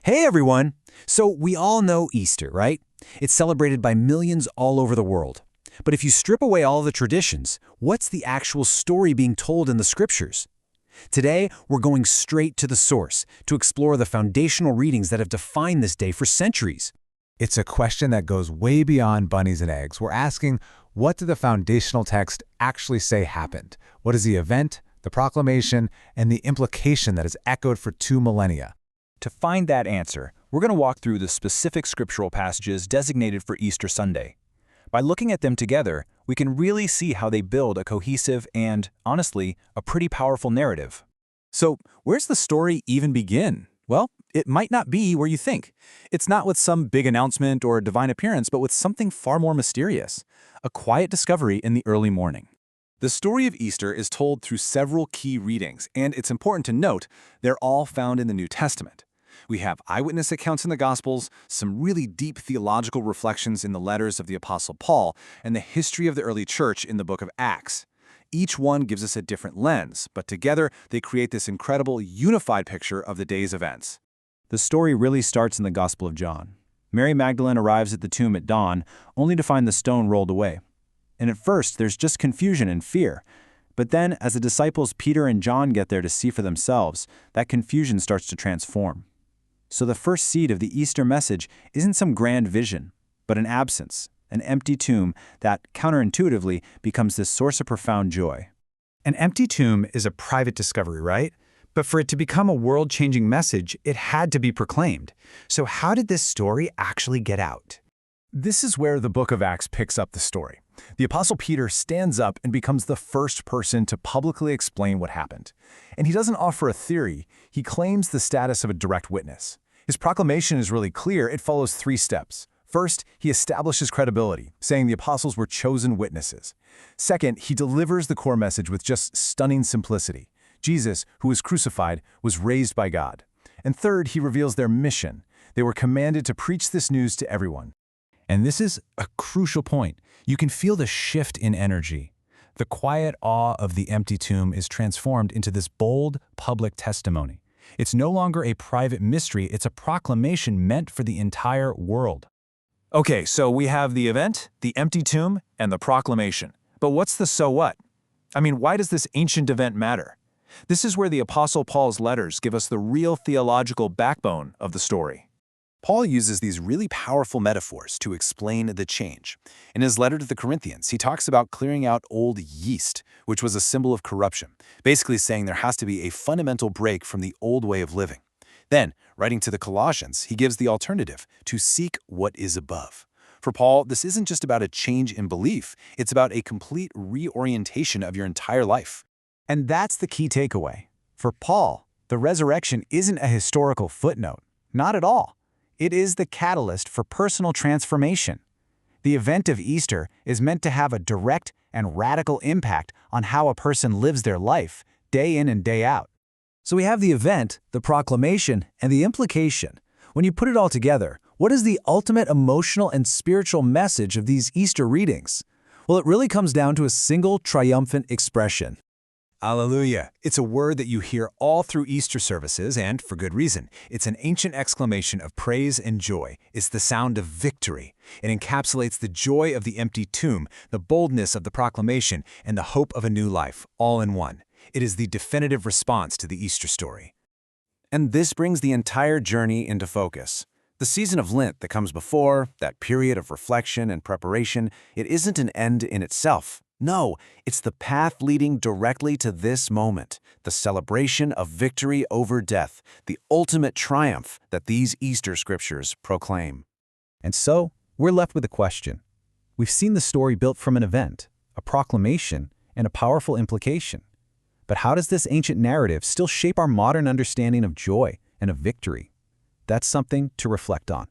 Hey everyone! So we all know Easter, right? It's celebrated by millions all over the world. But if you strip away all the traditions, what's the actual story being told in the scriptures? Today, we're going straight to the source to explore the foundational readings that have defined this day for centuries. It's a question that goes way beyond bunnies and eggs. We're asking, what did the foundational text actually say happened? What is the event, the proclamation, and the implication that is echoed for 2 millennia? To find that answer, we're going to walk through the specific scriptural passages designated for Easter Sunday. By looking at them together, we can really see how they build a cohesive and, honestly, a pretty powerful narrative. So, where's the story even begin? Well, it might not be where you think. It's not with some big announcement or divine appearance, but with something far more mysterious, a quiet discovery in the early morning. The story of Easter is told through several key readings, and it's important to note they're all found in the New Testament. We have eyewitness accounts in the Gospels, some really deep theological reflections in the letters of the Apostle Paul, and the history of the early church in the book of Acts. Each one gives us a different lens, but together they create this incredible, unified picture of the day's events. The story really starts in the Gospel of John. Mary Magdalene arrives at the tomb at dawn, only to find the stone rolled away. And at first, there's just confusion and fear. But then, as the disciples Peter and John get there to see for themselves, that confusion starts to transform. So the first seed of the Easter message isn't some grand vision, but an absence, an empty tomb that, counterintuitively, becomes this source of profound joy. An empty tomb is a private discovery, right? But for it to become a world-changing message, it had to be proclaimed. So how did this story actually get out? This is where the book of Acts picks up the story. The Apostle Peter stands up and becomes the first person to publicly explain what happened. And he doesn't offer a theory, he claims the status of a direct witness. His proclamation is really clear. It follows 3 steps. First, he establishes credibility, saying the apostles were chosen witnesses. Second, he delivers the core message with just stunning simplicity. Jesus, who was crucified, was raised by God. And third, he reveals their mission. They were commanded to preach this news to everyone. And this is a crucial point. You can feel the shift in energy. The quiet awe of the empty tomb is transformed into this bold, public testimony. It's no longer a private mystery, it's a proclamation meant for the entire world. Okay, so we have the event, the empty tomb, and the proclamation. But what's the so what? I mean, why does this ancient event matter? This is where the Apostle Paul's letters give us the real theological backbone of the story. Paul uses these really powerful metaphors to explain the change. In his letter to the Corinthians, he talks about clearing out old yeast, which was a symbol of corruption, basically saying there has to be a fundamental break from the old way of living. Then, writing to the Colossians, he gives the alternative, to seek what is above. For Paul, this isn't just about a change in belief, it's about a complete reorientation of your entire life. And that's the key takeaway. For Paul, the resurrection isn't a historical footnote. Not at all. It is the catalyst for personal transformation. The event of Easter is meant to have a direct and radical impact on how a person lives their life, day in and day out. So we have the event, the proclamation, and the implication. When you put it all together, what is the ultimate emotional and spiritual message of these Easter readings? Well, it really comes down to a single triumphant expression. Alleluia. It's a word that you hear all through Easter services, and for good reason. It's an ancient exclamation of praise and joy. It's the sound of victory. It encapsulates the joy of the empty tomb, the boldness of the proclamation, and the hope of a new life, all in one. It is the definitive response to the Easter story. And this brings the entire journey into focus. The season of Lent that comes before, that period of reflection and preparation, it isn't an end in itself. No, it's the path leading directly to this moment, the celebration of victory over death, the ultimate triumph that these Easter scriptures proclaim. And so, we're left with a question. We've seen the story built from an event, a proclamation, and a powerful implication. But how does this ancient narrative still shape our modern understanding of joy and of victory? That's something to reflect on.